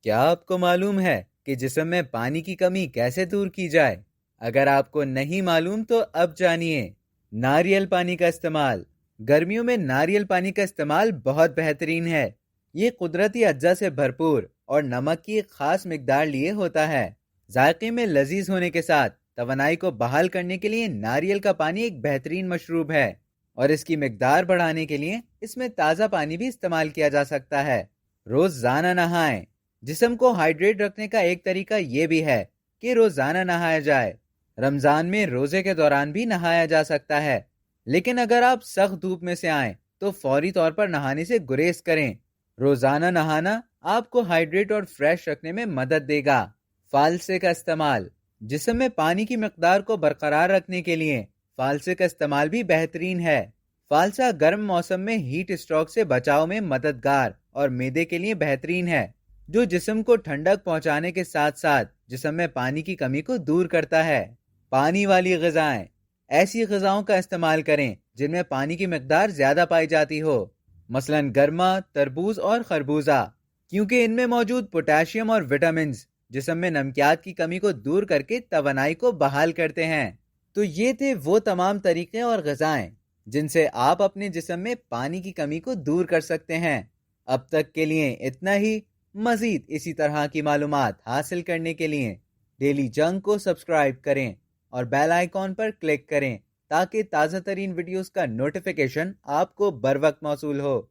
کیا آپ کو معلوم ہے کہ جسم میں پانی کی کمی کیسے دور کی جائے؟ اگر آپ کو نہیں معلوم تو اب جانیے۔ ناریل پانی کا استعمال۔ گرمیوں میں ناریل پانی کا استعمال بہت بہترین ہے۔ یہ قدرتی اجزاء سے بھرپور اور نمک کی ایک خاص مقدار لیے ہوتا ہے۔ ذائقے میں لذیذ ہونے کے ساتھ توانائی کو بحال کرنے کے لیے ناریل کا پانی ایک بہترین مشروب ہے، اور اس کی مقدار بڑھانے کے لیے اس میں تازہ پانی بھی استعمال کیا جا سکتا ہے۔ روزانہ نہائیں۔ جسم کو ہائیڈریٹ رکھنے کا ایک طریقہ یہ بھی ہے کہ روزانہ نہایا جائے۔ رمضان میں روزے کے دوران بھی نہایا جا سکتا ہے، لیکن اگر آپ سخت دھوپ میں سے آئیں تو فوری طور پر نہانے سے گریز کریں۔ روزانہ نہانا آپ کو ہائیڈریٹ اور فریش رکھنے میں مدد دے گا۔ فالسے کا استعمال۔ جسم میں پانی کی مقدار کو برقرار رکھنے کے لیے فالسے کا استعمال بھی بہترین ہے۔ فالسا گرم موسم میں ہیٹ اسٹروک سے بچاؤ میں مددگار اور معدے کے لیے بہترین ہے، جو جسم کو ٹھنڈک پہنچانے کے ساتھ ساتھ جسم میں پانی کی کمی کو دور کرتا ہے۔ پانی والی غذائیں۔ ایسی غذاؤں کا استعمال کریں جن میں پانی کی مقدار زیادہ پائی جاتی ہو، مثلا گرما، تربوز اور خربوزہ، کیونکہ ان میں موجود پوٹاشیم اور وٹامنز جسم میں نمکیات کی کمی کو دور کر کے توانائی کو بحال کرتے ہیں۔ تو یہ تھے وہ تمام طریقے اور غذائیں جن سے آپ اپنے جسم میں پانی کی کمی کو دور کر سکتے ہیں۔ اب تک کے لیے اتنا ہی۔ مزید اسی طرح کی معلومات حاصل کرنے کے لیے ڈیلی جنگ کو سبسکرائب کریں اور بیل آئیکن پر کلک کریں تاکہ تازہ ترین ویڈیوز کا نوٹیفیکیشن آپ کو بر وقت موصول ہو۔